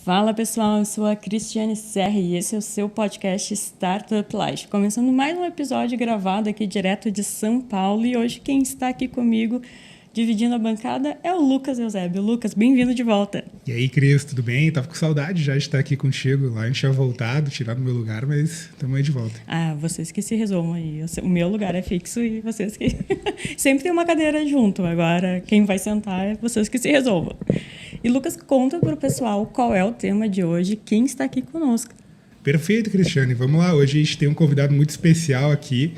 Fala pessoal, eu sou a Cristiane Serra e esse é o seu podcast Startup Life. Começando mais um episódio gravado aqui direto de São Paulo e hoje quem está aqui comigo dividindo a bancada é o Lucas Eusébio. Lucas, bem-vindo de volta. E aí, Cris, tudo bem? Tava com saudade já de estar aqui contigo. Lá a gente tinha voltado, tirado o meu lugar, mas estamos aí de volta. Ah, vocês que se resolvam aí. O meu lugar é fixo e vocês que... Sempre tem uma cadeira junto, agora quem vai sentar é vocês que se resolvam. E Lucas, conta para o pessoal qual é o tema de hoje, quem está aqui conosco. Perfeito, Cristiane. Vamos lá. Hoje a gente tem um convidado muito especial aqui,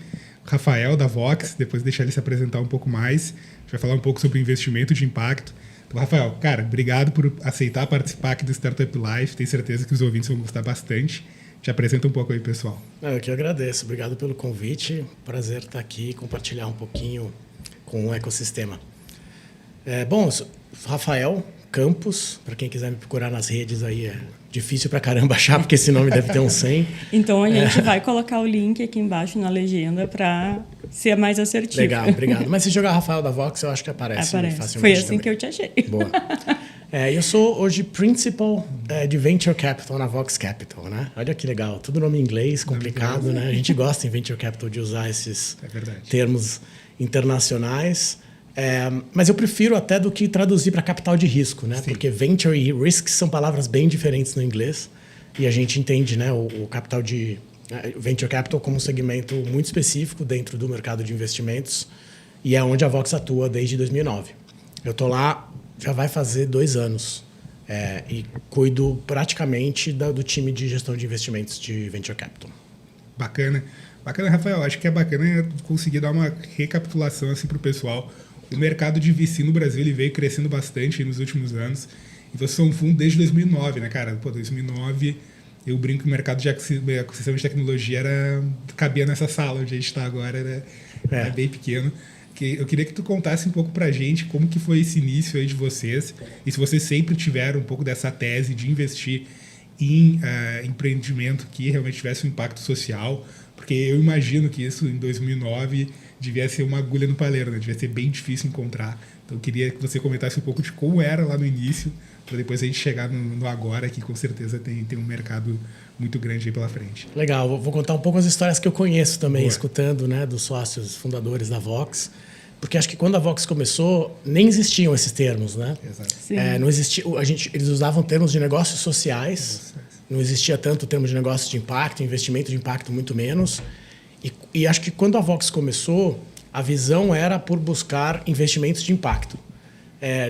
o Rafael, da Vox. Depois deixar ele se apresentar um pouco mais. A gente vai falar um pouco sobre investimento de impacto. Então, Rafael, cara, obrigado por aceitar participar aqui do Startup Life. Tenho certeza que os ouvintes vão gostar bastante. Te apresenta um pouco aí, pessoal. Eu que agradeço. Obrigado pelo convite. Prazer estar aqui e compartilhar um pouquinho com o ecossistema. Bom, eu sou Rafael Campos, para quem quiser me procurar nas redes aí, é difícil pra caramba achar, porque esse nome deve ter um 100. Então a gente vai colocar o link aqui embaixo na legenda para ser mais assertivo. Legal, obrigado. Mas se jogar Rafael da Vox, eu acho que aparece facilmente. Foi assim também. que eu te achei. Boa. Eu sou hoje Principal de Venture Capital na Vox Capital, né? Olha que legal, tudo nome em inglês, complicado, né? A gente gosta em Venture Capital de usar esses termos internacionais. Mas eu prefiro até do que traduzir para capital de risco, né? Sim. Porque venture e risk são palavras bem diferentes no inglês e a gente entende, né, o capital de venture capital como um segmento muito específico dentro do mercado de investimentos e é onde a Vox atua desde 2009. Eu tô lá já vai fazer 2 anos e cuido praticamente do time de gestão de investimentos de venture capital. Bacana, Rafael. Acho que é bacana conseguir dar uma recapitulação assim para o pessoal. O mercado de VC no Brasil ele veio crescendo bastante nos últimos anos. E vocês são um fundo desde 2009, né, cara? 2009, eu brinco que o mercado de aquisição de tecnologia cabia nessa sala onde a gente está agora, era bem pequeno. Eu queria que tu contasse um pouco pra gente como que foi esse início aí de vocês e se vocês sempre tiveram um pouco dessa tese de investir em empreendimento que realmente tivesse um impacto social, porque eu imagino que isso em 2009 devia ser uma agulha no palheiro, né? Devia ser bem difícil encontrar. Então eu queria que você comentasse um pouco de como era lá no início, para depois a gente chegar no agora, que com certeza tem um mercado muito grande aí pela frente. Legal, vou contar um pouco as histórias que eu conheço também, escutando, né, dos sócios fundadores da Vox, porque acho que quando a Vox começou, nem existiam esses termos, né? Exato. Não existia, eles usavam termos de negócios sociais, não existia tanto o termo de negócio de impacto, investimento de impacto muito menos. E acho que quando a Vox começou, a visão era por buscar investimentos de impacto.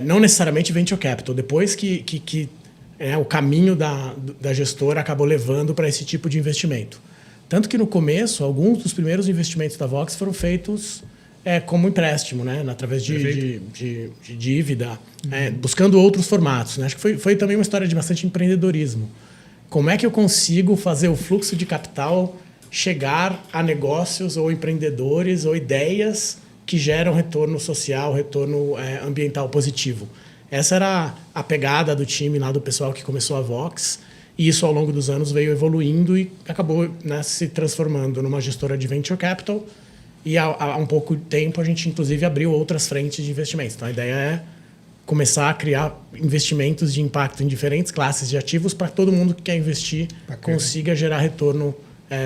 Não necessariamente venture capital. Depois que o caminho da gestora acabou levando para esse tipo de investimento. Tanto que no começo, alguns dos primeiros investimentos da Vox foram feitos como empréstimo, né? Através de dívida, buscando outros formatos. Né? Acho que foi também uma história de bastante empreendedorismo. Como é que eu consigo fazer o fluxo de capital chegar a negócios ou empreendedores ou ideias que geram retorno social, retorno ambiental positivo. Essa era a pegada do time lá do pessoal que começou a Vox e isso ao longo dos anos veio evoluindo e acabou, né, se transformando numa gestora de venture capital e há um pouco tempo a gente inclusive abriu outras frentes de investimentos. Então a ideia é começar a criar investimentos de impacto em diferentes classes de ativos para todo mundo que quer investir consiga gerar retorno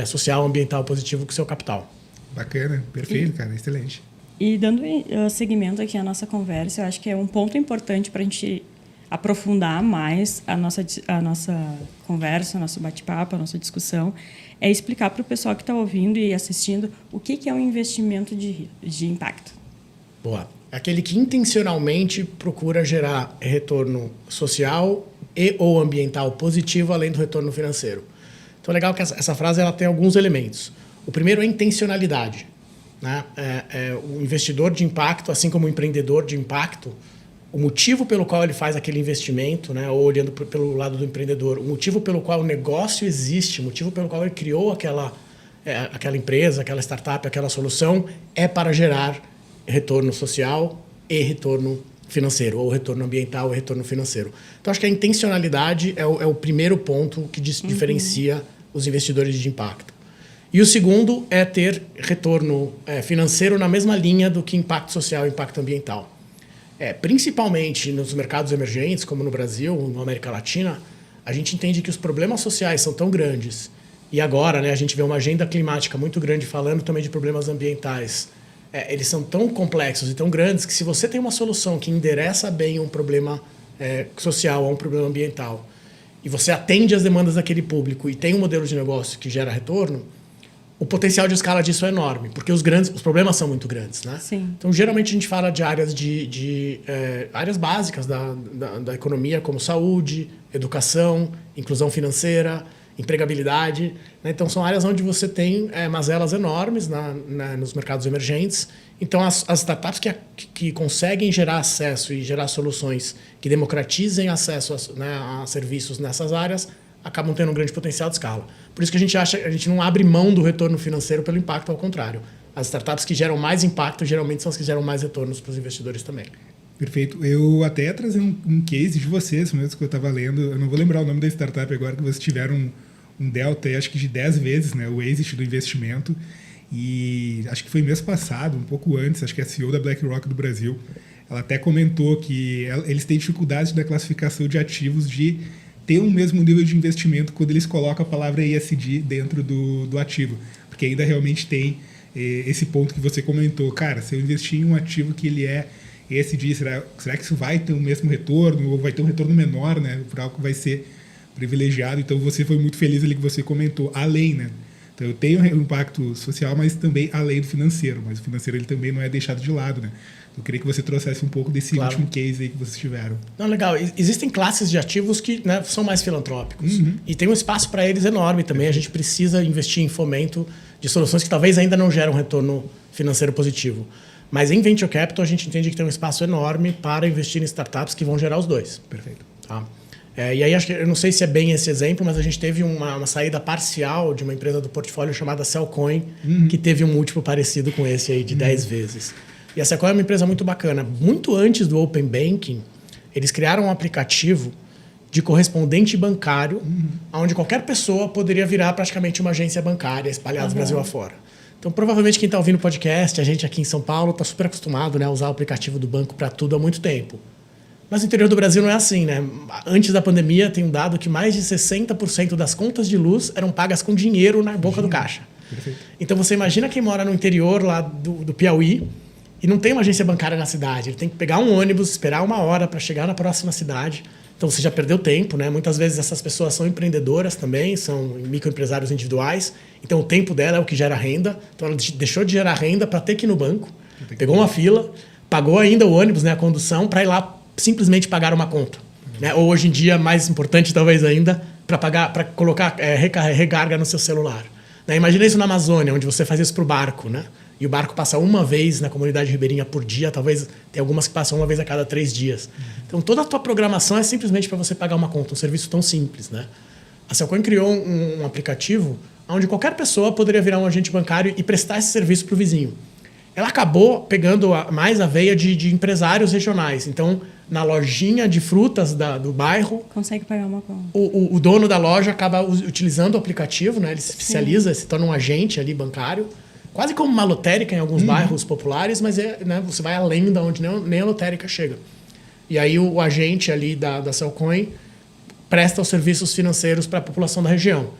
social, ambiental positivo com o seu capital. Bacana, perfeito, cara, excelente. E dando seguimento aqui à nossa conversa, eu acho que é um ponto importante para a gente aprofundar mais a nossa conversa, o nosso bate-papo, a nossa discussão, é explicar para o pessoal que está ouvindo e assistindo o que é um investimento de impacto. Boa. Aquele que intencionalmente procura gerar retorno social e ou ambiental positivo, além do retorno financeiro. Então é legal que essa frase ela tem alguns elementos. O primeiro é intencionalidade. Né? O investidor de impacto, assim como o empreendedor de impacto, o motivo pelo qual ele faz aquele investimento, né? Ou olhando pelo lado do empreendedor, o motivo pelo qual o negócio existe, o motivo pelo qual ele criou aquela empresa, aquela startup, aquela solução, é para gerar retorno social e retorno financeiro, ou retorno ambiental e retorno financeiro. Então, acho que a intencionalidade é o primeiro ponto que diferencia os investidores de impacto. E o segundo é ter retorno financeiro na mesma linha do que impacto social e impacto ambiental. Principalmente nos mercados emergentes, como no Brasil, na América Latina, a gente entende que os problemas sociais são tão grandes, e agora, né, a gente vê uma agenda climática muito grande falando também de problemas ambientais. Eles são tão complexos e tão grandes que se você tem uma solução que endereça bem um problema social ou um problema ambiental, e você atende às demandas daquele público e tem um modelo de negócio que gera retorno, o potencial de escala disso é enorme, porque os problemas são muito grandes, né? Sim. Então, geralmente, a gente fala de áreas áreas básicas da economia, como saúde, educação, inclusão financeira, empregabilidade. Né? Então, são áreas onde você tem mazelas enormes nos mercados emergentes. Então, as startups que conseguem gerar acesso e gerar soluções que democratizem acesso a serviços nessas áreas acabam tendo um grande potencial de escala. Por isso que a gente não abre mão do retorno financeiro pelo impacto, ao contrário. As startups que geram mais impacto geralmente são as que geram mais retornos para os investidores também. Perfeito. Eu até ia trazer um case de vocês mesmo que eu estava lendo. Eu não vou lembrar o nome da startup agora, que vocês tiveram um delta, acho que de 10 vezes, né, o exit do investimento. E acho que foi mês passado, um pouco antes, acho que a CEO da BlackRock do Brasil, ela até comentou que eles têm dificuldades na classificação de ativos de ter um mesmo nível de investimento quando eles colocam a palavra ESG dentro do ativo. Porque ainda realmente tem esse ponto que você comentou. Cara, se eu investir em um ativo que ele é ESG, será que isso vai ter o mesmo retorno ou vai ter um retorno menor, né, por algo que vai ser privilegiado? Então você foi muito feliz ali que você comentou, além, né? Então eu tenho um impacto social, mas também além do financeiro. Mas o financeiro ele também não é deixado de lado, né? Eu queria que você trouxesse um pouco desse último case aí que vocês tiveram. Não, legal. Existem classes de ativos que, né, são mais filantrópicos. E tem um espaço para eles enorme também. A gente precisa investir em fomento de soluções que talvez ainda não geram retorno financeiro positivo. Mas em Venture Capital a gente entende que tem um espaço enorme para investir em startups que vão gerar os dois. Perfeito. Tá? E aí, eu não sei se é bem esse exemplo, mas a gente teve uma saída parcial de uma empresa do portfólio chamada Cellcoin, que teve um múltiplo parecido com esse aí de 10 vezes. E a Cellcoin é uma empresa muito bacana. Muito antes do Open Banking, eles criaram um aplicativo de correspondente bancário, onde qualquer pessoa poderia virar praticamente uma agência bancária espalhada no Brasil afora. Então, provavelmente, quem está ouvindo o podcast, a gente aqui em São Paulo, está super acostumado, né, a usar o aplicativo do banco para tudo há muito tempo. Mas no interior do Brasil não é assim, né? Antes da pandemia, tem um dado que mais de 60% das contas de luz eram pagas com dinheiro na boca do caixa. Perfeito. Então, você imagina quem mora no interior lá do Piauí e não tem uma agência bancária na cidade. Ele tem que pegar um ônibus, esperar 1 hora para chegar na próxima cidade. Então, você já perdeu tempo, né? Muitas vezes essas pessoas são empreendedoras também, são microempresários individuais. Então, o tempo dela é o que gera renda. Então, ela deixou de gerar renda para ter que ir no banco. Pegou uma fila, pagou ainda o ônibus, né, a condução, para ir lá simplesmente pagar uma conta. Né? Ou, hoje em dia, mais importante talvez ainda, para colocar recarga no seu celular. Né? Imagina isso na Amazônia, onde você faz isso para o barco, né? E o barco passa uma vez na comunidade ribeirinha por dia, talvez tem algumas que passam uma vez a cada 3 dias. Então, toda a tua programação é simplesmente para você pagar uma conta, um serviço tão simples. Né? A Cellcoin criou um aplicativo onde qualquer pessoa poderia virar um agente bancário e prestar esse serviço para o vizinho. Ela acabou pegando mais a veia de empresários regionais. Então, na lojinha de frutas do bairro, consegue pagar uma conta. O dono da loja acaba utilizando o aplicativo, né? Ele se oficializa, se torna um agente ali bancário, quase como uma lotérica em alguns bairros populares, mas né, você vai além da onde nem a lotérica chega. E aí o agente ali da Cellcoin presta os serviços financeiros para a população da região.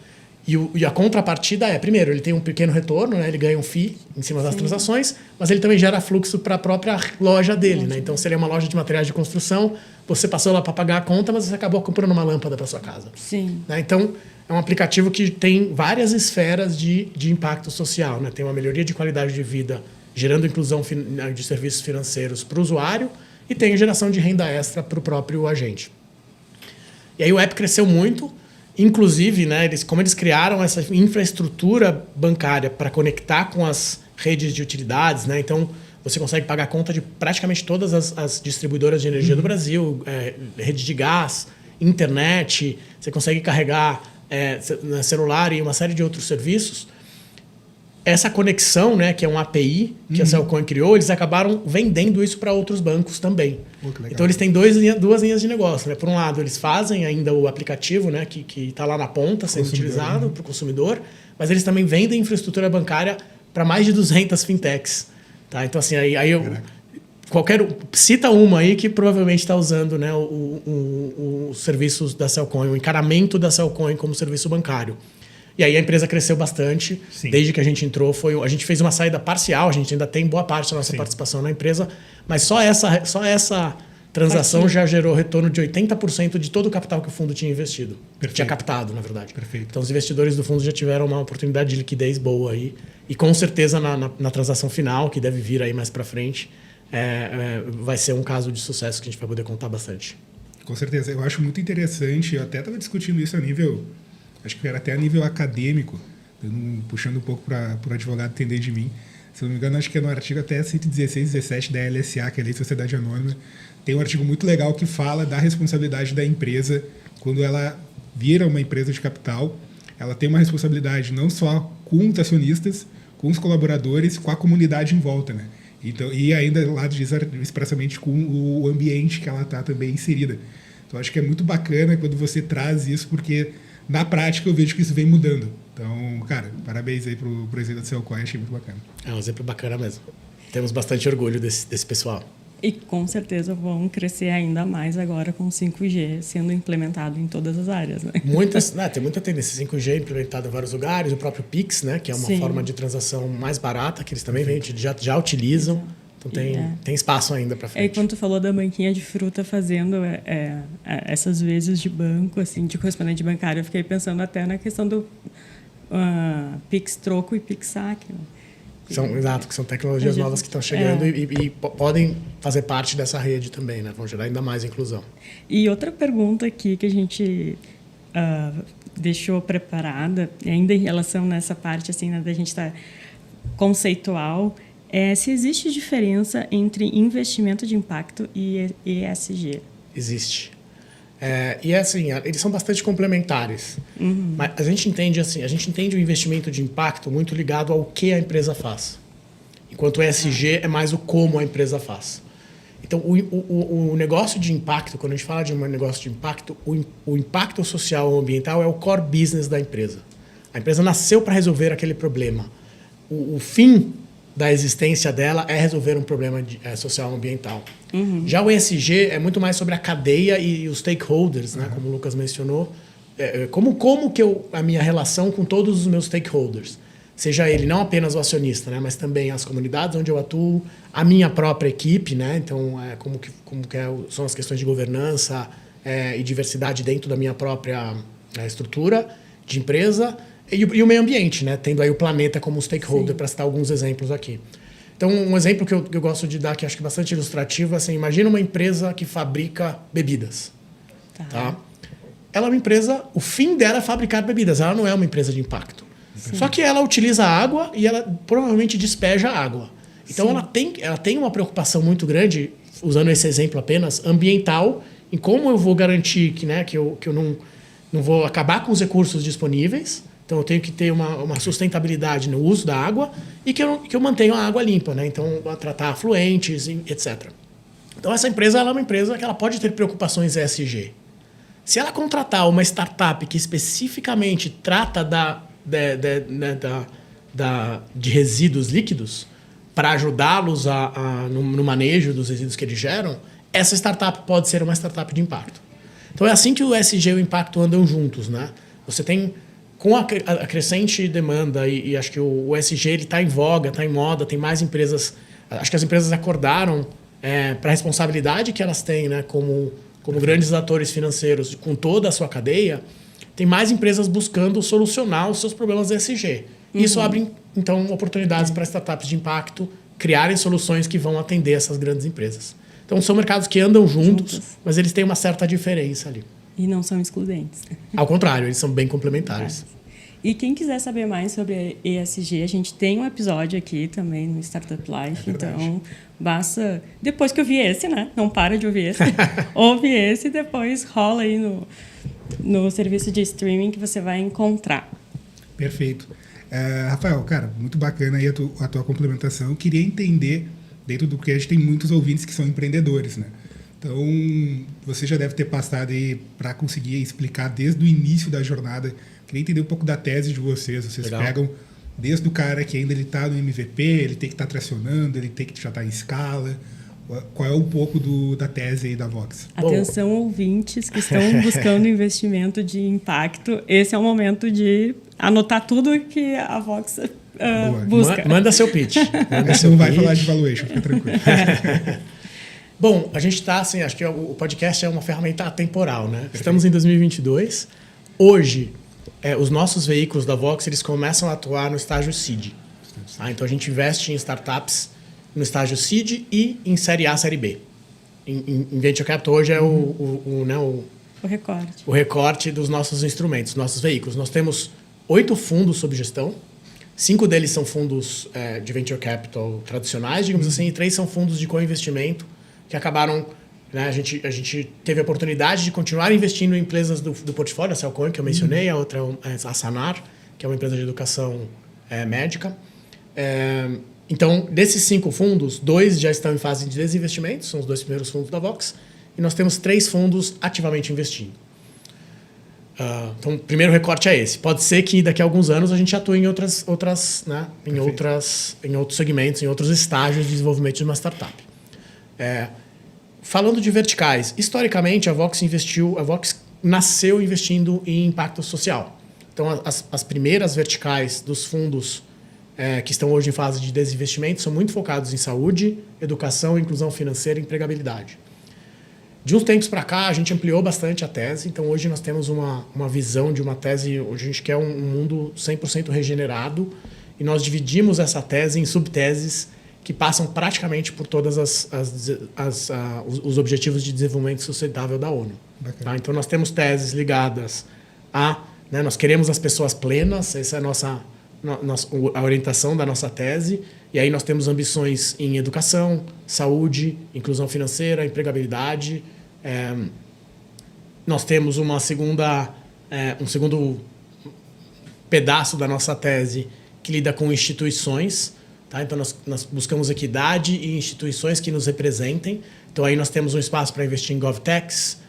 E a contrapartida primeiro, ele tem um pequeno retorno, né? Ele ganha um FII em cima das transações, mas ele também gera fluxo para a própria loja dele. Né? Então, se ele é uma loja de materiais de construção, você passou lá para pagar a conta, mas você acabou comprando uma lâmpada para sua casa. Sim. Né? Então, é um aplicativo que tem várias esferas de impacto social. Né? Tem uma melhoria de qualidade de vida, gerando inclusão de serviços financeiros para o usuário, e tem geração de renda extra para o próprio agente. E aí o app cresceu muito. Inclusive, né, como eles criaram essa infraestrutura bancária para conectar com as redes de utilidades, né, então você consegue pagar a conta de praticamente todas as distribuidoras de energia do Brasil, rede de gás, internet, você consegue carregar celular e uma série de outros serviços. Essa conexão, né, que é um API que a Cellcoin criou, eles acabaram vendendo isso para outros bancos também. Então, eles têm duas linhas de negócio. Né? Por um lado, eles fazem ainda o aplicativo, né, que está lá na ponta, sendo utilizado para o consumidor, mas eles também vendem infraestrutura bancária para mais de 200 fintechs. Tá? Então, assim, Cita uma aí que provavelmente está usando, né, os serviços da Cellcoin, o encaramento da Cellcoin como serviço bancário. E aí a empresa cresceu bastante. Sim. Desde que a gente entrou, a gente fez uma saída parcial, a gente ainda tem boa parte da nossa Sim. participação na empresa, mas só essa transação já gerou retorno de 80% de todo o capital que o fundo tinha investido. Perfeito. Tinha captado, na verdade. Perfeito. Então os investidores do fundo já tiveram uma oportunidade de liquidez boa aí. E com certeza na transação final, que deve vir aí mais para frente, vai ser um caso de sucesso que a gente vai poder contar bastante. Com certeza. Eu acho muito interessante, eu até estava discutindo isso a nível... Acho que era até a nível acadêmico, puxando um pouco para o advogado entender de mim. Se não me engano, acho que é no artigo até 116, 17 da LSA, que é a Lei de Sociedade Anônima, tem um artigo muito legal que fala da responsabilidade da empresa quando ela vira uma empresa de capital. Ela tem uma responsabilidade não só com os acionistas, com os colaboradores, com a comunidade em volta, né? Então, e ainda lá diz expressamente com o ambiente que ela está também inserida. Então, acho que é muito bacana quando você traz isso, porque... Na prática, eu vejo que isso vem mudando. Então, cara, parabéns aí pro presidente da Cellcoin, achei muito bacana. É um exemplo bacana mesmo. Temos bastante orgulho desse pessoal. E com certeza vão crescer ainda mais agora com 5G sendo implementado em todas as áreas. Né? Tem muita tendência. 5G implementado em vários lugares, o próprio Pix, né, que é uma forma de transação mais barata, que eles também já utilizam. Então tem espaço ainda para frente. E quando tu falou da banquinha de fruta fazendo essas vezes de banco, assim, de correspondente bancário, eu fiquei pensando até na questão do Pix Troco e Pix Saque. Exato, que são tecnologias novas que estão chegando e podem fazer parte dessa rede também, né? Vão gerar ainda mais inclusão. E outra pergunta aqui que a gente deixou preparada, ainda em relação nessa parte assim, né, da gente estar conceitual, se existe diferença entre investimento de impacto e ESG. Existe. E assim, eles são bastante complementares. Uhum. Mas a gente entende o investimento de impacto muito ligado ao que a empresa faz. Enquanto o ESG é mais o como a empresa faz. Então, o negócio de impacto, quando a gente fala de um negócio de impacto, o impacto social ou ambiental é o core business da empresa. A empresa nasceu para resolver aquele problema. O fim da existência dela é resolver um problema social ambiental. Uhum. Já o ESG é muito mais sobre a cadeia e os stakeholders, né? Como o Lucas mencionou. Como que a minha relação com todos os meus stakeholders, seja ele não apenas o acionista, né? Mas também as comunidades onde eu atuo, a minha própria equipe, né? Então, são as questões de governança e diversidade dentro da minha própria estrutura de empresa, e o meio ambiente, né? Tendo aí o planeta como stakeholder, para citar alguns exemplos aqui. Então, um exemplo que eu gosto de dar, que acho que é bastante ilustrativo, é assim, imagina uma empresa que fabrica bebidas. Tá? Ela é uma empresa, o fim dela é fabricar bebidas, ela não é uma empresa de impacto. Sim. Só que ela utiliza água e ela provavelmente despeja água. Então, ela tem uma preocupação muito grande, usando esse exemplo apenas, ambiental, em como eu vou garantir que eu não vou acabar com os recursos disponíveis. Então, eu tenho que ter uma sustentabilidade no uso da água e que eu mantenha a água limpa, né? Então, tratar afluentes, etc. Então, essa empresa ela é uma empresa que ela pode ter preocupações ESG. Se ela contratar uma startup que especificamente trata de resíduos líquidos para ajudá-los no manejo dos resíduos que eles geram, essa startup pode ser uma startup de impacto. Então, é assim que o ESG e o impacto andam juntos, né? Você tem... Com a crescente demanda, e acho que o ESG está em voga, está em moda, tem mais empresas... Acho que as empresas acordaram para a responsabilidade que elas têm, né, como grandes atores financeiros, com toda a sua cadeia, tem mais empresas buscando solucionar os seus problemas ESG. Uhum. Isso abre, então, oportunidades para startups de impacto criarem soluções que vão atender essas grandes empresas. Então, são mercados que andam juntos, mas eles têm uma certa diferença ali. E não são excludentes. Ao contrário, eles são bem complementares. E quem quiser saber mais sobre ESG, a gente tem um episódio aqui também no Startup Life. Então, basta... Depois que ouvir esse, né? Não para de ouvir esse. Ouve esse e depois rola aí no serviço de streaming que você vai encontrar. Perfeito. Rafael, cara, muito bacana aí a tua complementação. Eu queria entender, dentro do que a gente tem muitos ouvintes que são empreendedores, né? Então, você já deve ter passado aí para conseguir explicar desde o início da jornada. Queria entender um pouco da tese de vocês. Vocês Legal. Pegam desde o cara que ainda está no MVP, ele tem que estar tracionando, ele tem que já estar em escala. Qual é um pouco da tese aí da Vox? Atenção, ouvintes que estão buscando investimento de impacto. Esse é o momento de anotar tudo que a Vox busca. Manda seu pitch. A gente não vai falar de valuation, fica tranquilo. Bom, a gente está assim, acho que o podcast é uma ferramenta atemporal, né? Perfeito. Estamos em 2022. Hoje, os nossos veículos da Vox, eles começam a atuar no estágio seed. Tá? Então, a gente investe em startups no estágio seed e em série A, série B. Em Venture Capital, hoje é o recorte dos nossos instrumentos, nossos veículos. Nós temos 8 fundos sob gestão. 5 deles são fundos de Venture Capital tradicionais, digamos assim, e 3 são fundos de co-investimento que acabaram... Né, a gente teve a oportunidade de continuar investindo em empresas do portfólio, a Cellcoin, que eu mencionei, a outra é a Sanar, que é uma empresa de educação médica. Então, desses 5 fundos, 2 já estão em fase de desinvestimento, são os 2 primeiros fundos da Vox, e nós temos 3 fundos ativamente investindo. Então, o primeiro recorte é esse. Pode ser que daqui a alguns anos a gente atue em outros segmentos, em outros estágios de desenvolvimento de uma startup. Falando de verticais, historicamente a Vox nasceu investindo em impacto social. Então, as primeiras verticais dos fundos que estão hoje em fase de desinvestimento são muito focados em saúde, educação, inclusão financeira e empregabilidade. De uns tempos para cá, a gente ampliou bastante a tese. Então, hoje nós temos uma visão de uma tese... Hoje a gente quer um mundo 100% regenerado e nós dividimos essa tese em subteses que passam praticamente por todos os objetivos de desenvolvimento sustentável da ONU. Tá? Então, nós temos teses ligadas nós queremos as pessoas plenas, essa é a orientação da nossa tese. E aí nós temos ambições em educação, saúde, inclusão financeira, empregabilidade. Nós temos um segundo pedaço da nossa tese que lida com instituições. Tá? Então, nós buscamos equidade e instituições que nos representem. Então, aí nós temos um espaço para investir em GovTechs.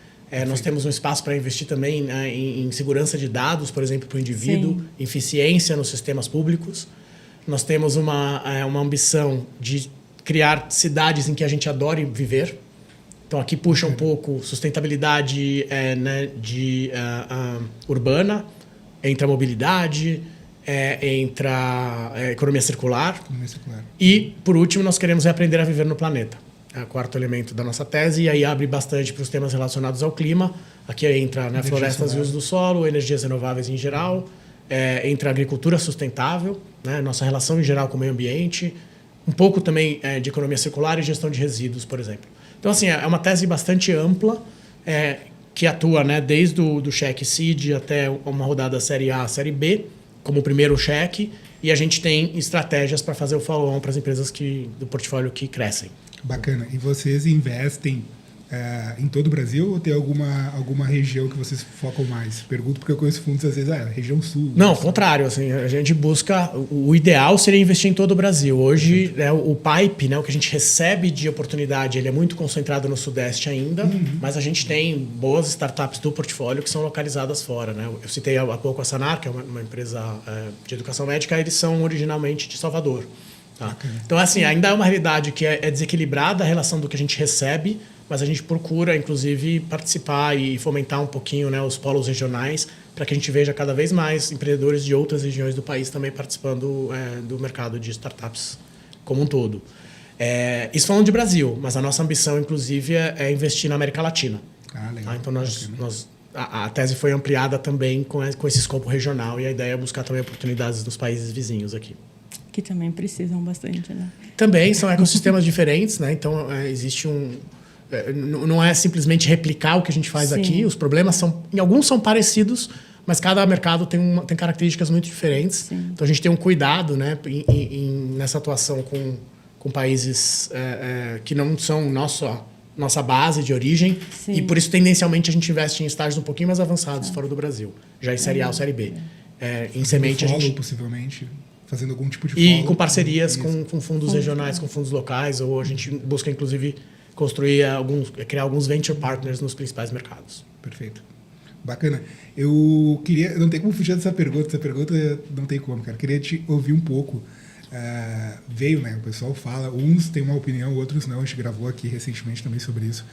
Nós temos um espaço para investir também em segurança de dados, por exemplo, para o indivíduo, eficiência nos sistemas públicos. Nós temos uma ambição de criar cidades em que a gente adore viver. Então, aqui puxa um pouco sustentabilidade urbana, entra a mobilidade, entra a economia circular. E, por último, nós queremos aprender a viver no planeta. É o quarto elemento da nossa tese, e aí abre bastante para os temas relacionados ao clima. Aqui entra florestas e uso do solo, energias renováveis em geral, entra a agricultura sustentável, nossa relação em geral com o meio ambiente, um pouco também de economia circular e gestão de resíduos, por exemplo. Então, assim, é uma tese bastante ampla, que atua desde o cheque seed até uma rodada série A, série B, como o primeiro cheque, e a gente tem estratégias para fazer o follow-on para as empresas do portfólio que crescem. Bacana. E vocês investem em todo o Brasil ou tem alguma região que vocês focam mais? Pergunto porque eu conheço fundos, às vezes, região sul. Não, ao contrário. Assim, a gente busca... O ideal seria investir em todo o Brasil. Hoje, o pipe, o que a gente recebe de oportunidade, ele é muito concentrado no Sudeste ainda, mas a gente tem boas startups do portfólio que são localizadas fora. Né? Eu citei há pouco a Sanar, que é uma empresa de educação médica, eles são originalmente de Salvador. Tá? Então, assim, ainda é uma realidade que é desequilibrada a relação do que a gente recebe, mas a gente procura, inclusive, participar e fomentar um pouquinho os polos regionais para que a gente veja cada vez mais empreendedores de outras regiões do país também participando do mercado de startups como um todo. Isso falando de Brasil, mas a nossa ambição, inclusive, é investir na América Latina. Legal. Tá? Então, a tese foi ampliada também com esse escopo regional e a ideia é buscar também oportunidades nos países vizinhos aqui. Que também precisam bastante, né? Também são ecossistemas diferentes, né? Então, existe não é simplesmente replicar o que a gente faz aqui. Os problemas em alguns são parecidos, mas cada mercado tem características muito diferentes. Sim. Então, a gente tem um cuidado, né, nessa atuação com países que não são nossa base de origem. Sim. E, por isso, tendencialmente, a gente investe em estágios um pouquinho mais avançados fora do Brasil. Já em Série A ou Série B. Em semente, a gente... possivelmente... Fazendo algum tipo de follow. E com parcerias com fundos regionais, com fundos locais, ou a gente busca, inclusive, criar alguns venture partners nos principais mercados. Perfeito. Bacana. Eu não tem como fugir dessa pergunta não tem como, cara. Queria te ouvir um pouco veio, né? O pessoal fala, uns têm uma opinião, outros não. A gente gravou aqui recentemente também sobre isso,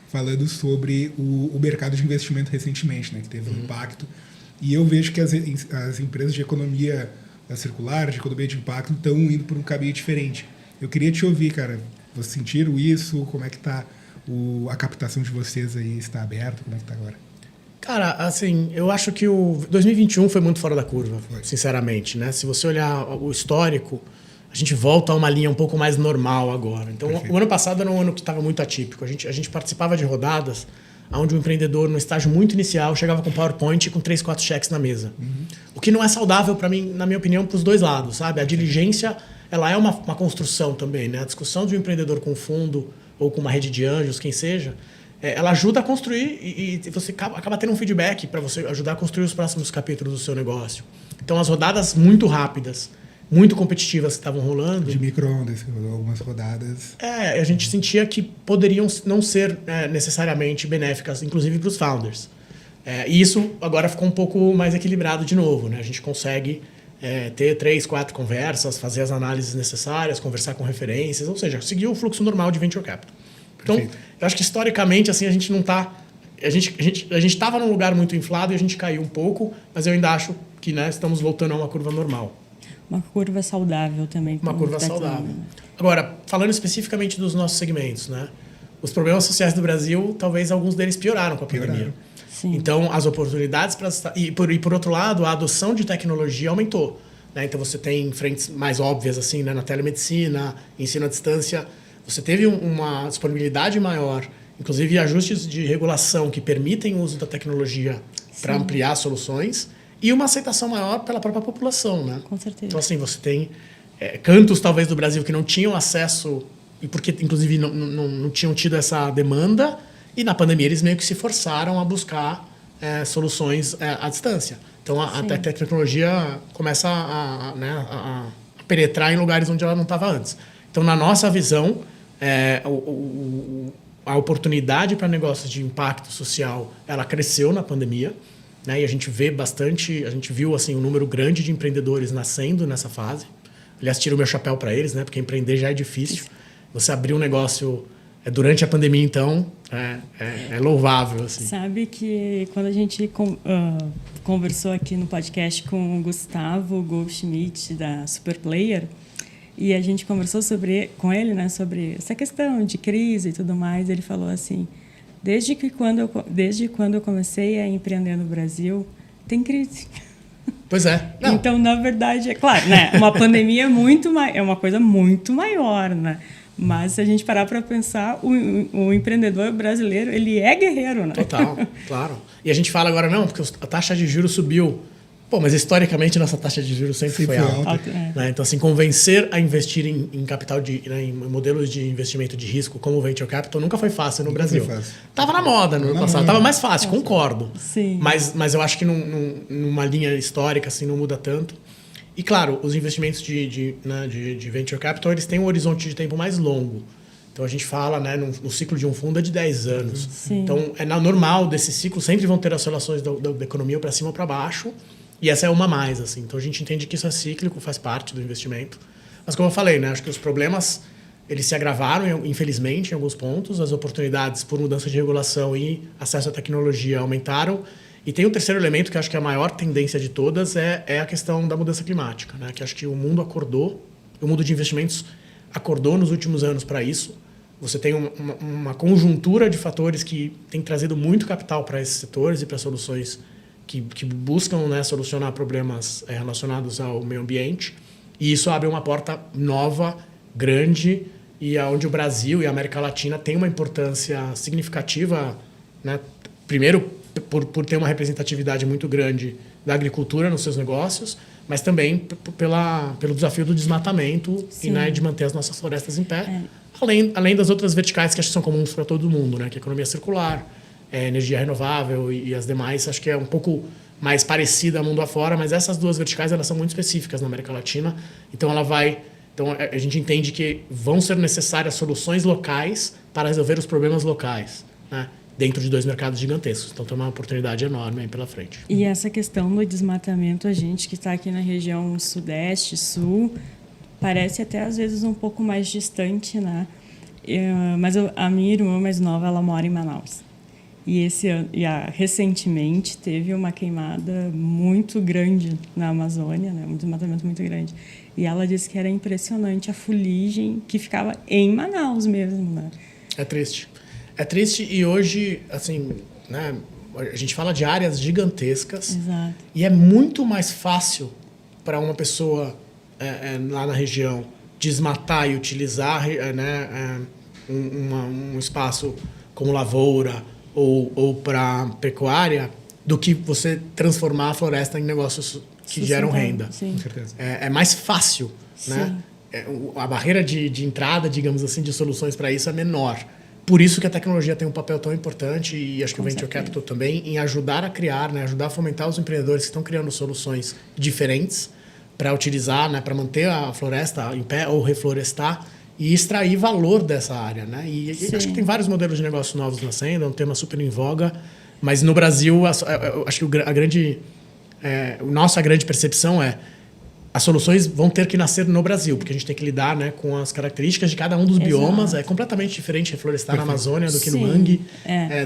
falando sobre o mercado de investimento recentemente, né? Que teve um impacto. E eu vejo que as empresas de economia circular, de economia de impacto, estão indo por um caminho diferente. Eu queria te ouvir, cara. Vocês sentiram isso? Como é que está a captação de vocês aí? Está aberto? Como é que está agora? Cara, assim, eu acho que o 2021 foi muito fora da curva, sinceramente, né? Se você olhar o histórico, a gente volta a uma linha um pouco mais normal agora. Então, o ano passado era um ano que estava muito atípico. A gente participava de rodadas onde o empreendedor, no estágio muito inicial, chegava com PowerPoint e com 3, 4 cheques na mesa. O que não é saudável, para mim, na minha opinião, para os dois lados, sabe? A diligência, ela é uma construção também, né? A discussão de um empreendedor com fundo ou com uma rede de anjos, quem seja, ela ajuda a construir e você acaba tendo um feedback para você ajudar a construir os próximos capítulos do seu negócio. Então, as rodadas muito rápidas, muito competitivas que estavam rolando. De micro-ondas, algumas rodadas. A gente sentia que poderiam não ser necessariamente benéficas, inclusive para os founders. E isso agora ficou um pouco mais equilibrado de novo, né? A gente consegue ter 3, 4 conversas, fazer as análises necessárias, conversar com referências, ou seja, seguir o fluxo normal de venture capital. Então, eu acho que historicamente assim a gente não está... A gente estava num lugar muito inflado e a gente caiu um pouco, mas eu ainda acho que, né, estamos voltando a uma curva normal. Uma curva saudável também. Uma curva saudável. Agora, falando especificamente dos nossos segmentos, né? Os problemas sociais do Brasil, talvez alguns deles pioraram com a pandemia. Sim. Então, as oportunidades para... E por outro lado, a adoção de tecnologia aumentou. Né? Então, você tem frentes mais óbvias, assim, né? Na telemedicina, ensino à distância. Você teve uma disponibilidade maior, inclusive ajustes de regulação que permitem o uso da tecnologia para ampliar soluções e uma aceitação maior pela própria população, né? Com certeza. Então, assim, você tem cantos, talvez, do Brasil que não tinham acesso, e porque, inclusive, não tinham tido essa demanda, e na pandemia eles meio que se forçaram a buscar soluções à distância. Então, a tecnologia começa a penetrar em lugares onde ela não estava antes. Então, na nossa visão, a oportunidade para negócios de impacto social, ela cresceu na pandemia, né? E a gente vê bastante, a gente viu assim um número grande de empreendedores nascendo nessa fase. Aliás, tiro o meu chapéu para eles, né? Porque empreender já é difícil. Você abrir um negócio durante a pandemia, então, é louvável. Assim. Sabe que quando a gente conversou aqui no podcast com o Gustavo Goldschmidt, da Superplayer, e a gente conversou com ele, né, sobre essa questão de crise e tudo mais, ele falou assim, desde quando eu comecei a empreender no Brasil, tem crise. Pois é. Não. Então, na verdade, é claro, né, uma pandemia é uma coisa muito maior, né? Mas se a gente parar para pensar, o empreendedor brasileiro, ele é guerreiro, né? Total, claro. E a gente fala agora, não, porque a taxa de juros subiu. Pô, mas historicamente nossa taxa de juros sempre foi alta. Né? Então, assim, convencer a investir em capital, em modelos de investimento de risco como o Venture Capital nunca foi fácil no Brasil. Estava na moda no ano passado, estava mais fácil, concordo. Sim. Mas eu acho que numa linha histórica assim, não muda tanto. E, claro, os investimentos de Venture Capital eles têm um horizonte de tempo mais longo. Então, a gente fala, né, no ciclo de um fundo é de 10 anos. Sim. Então, normal desse ciclo, sempre vão ter oscilações da economia para cima ou para baixo. E essa é uma mais, assim. Então, a gente entende que isso é cíclico, faz parte do investimento. Mas, como eu falei, né, acho que os problemas eles se agravaram, infelizmente, em alguns pontos. As oportunidades por mudança de regulação e acesso à tecnologia aumentaram. E tem um terceiro elemento, que acho que é a maior tendência de todas, é a questão da mudança climática. Né? Que acho que o mundo acordou, o mundo de investimentos acordou nos últimos anos para isso. Você tem uma conjuntura de fatores que tem trazido muito capital para esses setores e para soluções que buscam, né, solucionar problemas relacionados ao meio ambiente. E isso abre uma porta nova, grande, e onde o Brasil e a América Latina têm uma importância significativa, né? Primeiro, por ter uma representatividade muito grande da agricultura nos seus negócios, mas também pelo desafio do desmatamento e, né, de manter as nossas florestas em pé. Além das outras verticais que acho que são comuns para todo mundo, né? Que é a economia circular, energia renovável e as demais, acho que é um pouco mais parecida mundo afora, mas essas duas verticais elas são muito específicas na América Latina, então então a gente entende que vão ser necessárias soluções locais para resolver os problemas locais, né? Dentro de dois mercados gigantescos. Então tem uma oportunidade enorme aí pela frente. E essa questão do desmatamento, a gente que está aqui na região sudeste, sul, parece até às vezes um pouco mais distante, né? Mas a minha irmã mais nova, ela mora em Manaus. E recentemente teve uma queimada muito grande na Amazônia, né? Um desmatamento muito grande. E ela disse que era impressionante a fuligem que ficava em Manaus mesmo, né? É triste. É triste e hoje, assim, né, a gente fala de áreas gigantescas. Exato. E é muito mais fácil para uma pessoa lá na região desmatar e utilizar um espaço como lavoura ou para pecuária do que você transformar a floresta em negócios que geram renda. Sim. Com certeza. É mais fácil, né? A barreira de entrada, digamos assim, de soluções para isso é menor. Por isso que a tecnologia tem um papel tão importante, e acho que o Venture Capital também, em ajudar a criar, né, ajudar a fomentar os empreendedores que estão criando soluções diferentes para utilizar, né, para manter a floresta em pé ou reflorestar e extrair valor dessa área. Né? E acho que tem vários modelos de negócio novos nascendo, é um tema super em voga, mas no Brasil, acho que nossa grande percepção é as soluções vão ter que nascer no Brasil, porque a gente tem que lidar, né, com as características de cada um dos biomas. É completamente diferente reflorestar na Amazônia do que no mangue,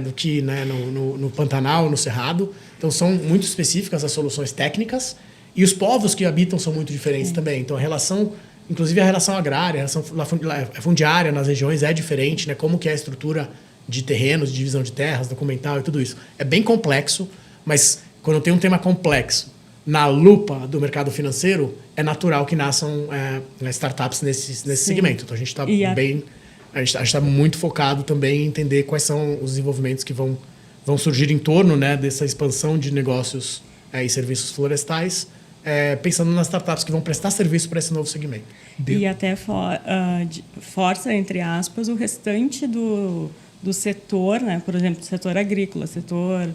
do que, né, no Pantanal, no Cerrado. Então, são muito específicas as soluções técnicas e os povos que habitam são muito diferentes também. Então, inclusive a relação agrária, a relação fundiária nas regiões é diferente, né? Como que é a estrutura de terrenos, de divisão de terras, documental e tudo isso. É bem complexo, mas quando tem um tema complexo na lupa do mercado financeiro, é natural que nasçam startups nesse segmento. Então, a gente está a gente está muito focado também em entender quais são os desenvolvimentos que vão surgir em torno, né, dessa expansão de negócios e serviços florestais, pensando nas startups que vão prestar serviço para esse novo segmento. E até força, entre aspas, o restante do setor, né? Por exemplo, setor agrícola, setor...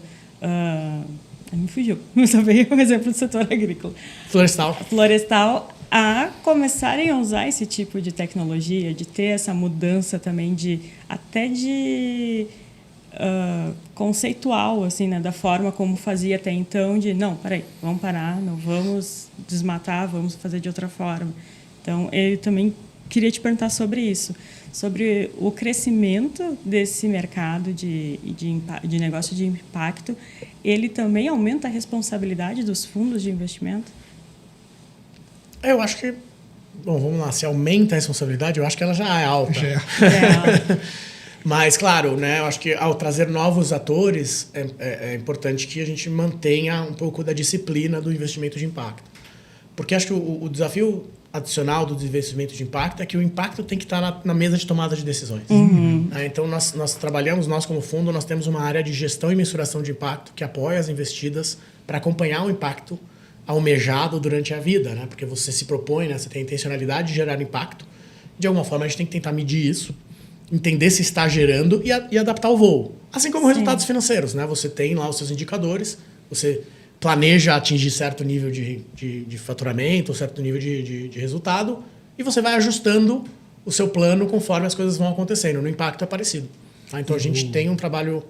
me fugiu. Só veio o exemplo do setor agrícola. Florestal, a começarem a usar esse tipo de tecnologia, de ter essa mudança também até de conceitual, assim, né, da forma como fazia até então, não, peraí, vamos parar, não vamos desmatar, vamos fazer de outra forma. Então, eu também queria te perguntar sobre isso, sobre o crescimento desse mercado de negócio de impacto. Ele também aumenta a responsabilidade dos fundos de investimento? Eu acho que... Bom, vamos lá. Se aumenta a responsabilidade, eu acho que ela já é alta. Já é alta. Mas, claro, né, eu acho que ao trazer novos atores, é importante que a gente mantenha um pouco da disciplina do investimento de impacto. Porque acho que o desafio adicional do desenvolvimento de impacto é que o impacto tem que estar na mesa de tomada de decisões. Então, nós trabalhamos, nós como fundo, nós temos uma área de gestão e mensuração de impacto que apoia as investidas para acompanhar o impacto almejado durante a vida, né? Porque você se propõe, né? Você tem a intencionalidade de gerar impacto. De alguma forma, a gente tem que tentar medir isso, entender se está gerando e adaptar o voo. Assim como resultados financeiros, né? Você tem lá os seus indicadores, você planeja atingir certo nível de faturamento, certo nível de resultado, e você vai ajustando o seu plano conforme as coisas vão acontecendo. No impacto é parecido. Tá? Então, a gente tem um trabalho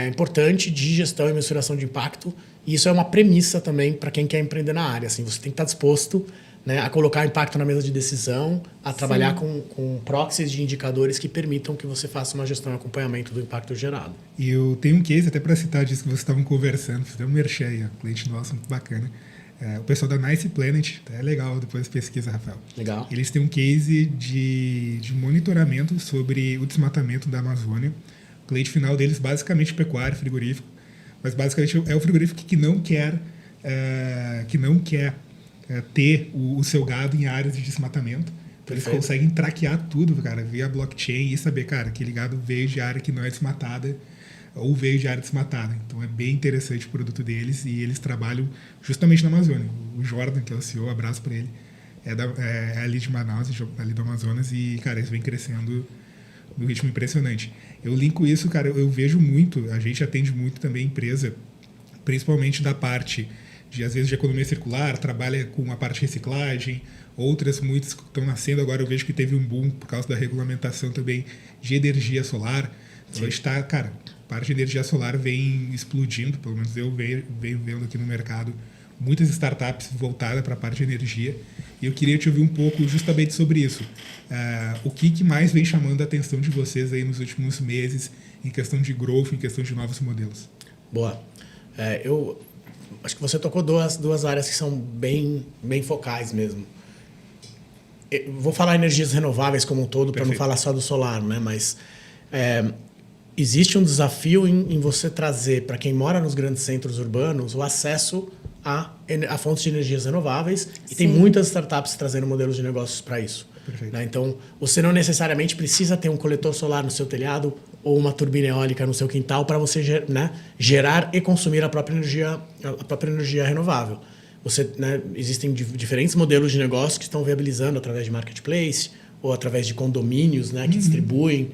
importante de gestão e mensuração de impacto, e isso é uma premissa também para quem quer empreender na área. Assim, você tem que estar disposto, né, a colocar impacto na mesa de decisão, a trabalhar com proxies de indicadores que permitam que você faça uma gestão e acompanhamento do impacto gerado. E eu tenho um case, até para citar disso que vocês estavam conversando, fizemos um merchan aí, cliente nosso, muito bacana. O pessoal da Nice Planet, é legal, depois pesquisa, Rafael. Legal. Eles têm um case de monitoramento sobre o desmatamento da Amazônia. O cliente final deles, basicamente pecuário, frigorífico, mas basicamente é o frigorífico que não quer ter o seu gado em áreas de desmatamento. Então, eles conseguem traquear tudo, cara, via blockchain e saber, cara, aquele gado veio de área que não é desmatada ou veio de área desmatada. Então, é bem interessante o produto deles e eles trabalham justamente na Amazônia. O Jordan, que é o CEO, abraço para ele, é ali de Manaus, ali do Amazonas, e, cara, eles vêm crescendo num ritmo impressionante. Eu linko isso, cara, eu vejo muito, a gente atende muito também empresa, principalmente da parte às vezes de economia circular, trabalha com a parte de reciclagem, outras muitas que estão nascendo agora. Eu vejo que teve um boom por causa da regulamentação também de energia solar. Então, a gente está, cara, a parte de energia solar vem explodindo, pelo menos eu venho vendo aqui no mercado muitas startups voltadas para a parte de energia. E eu queria te ouvir um pouco justamente sobre isso. O que mais vem chamando a atenção de vocês aí nos últimos meses em questão de growth, em questão de novos modelos? Boa. Eu acho que você tocou duas áreas que são bem focais mesmo. Eu vou falar energias renováveis como um todo, para não falar só do solar, né? Mas existe um desafio em você trazer para quem mora nos grandes centros urbanos o acesso a fontes de energias renováveis. E tem muitas startups trazendo modelos de negócios para isso. Né? Então, você não necessariamente precisa ter um coletor solar no seu telhado ou uma turbina eólica no seu quintal para você, né, gerar e consumir a própria energia renovável. Existem diferentes modelos de negócio que estão viabilizando através de marketplace ou através de condomínios, né, que distribuem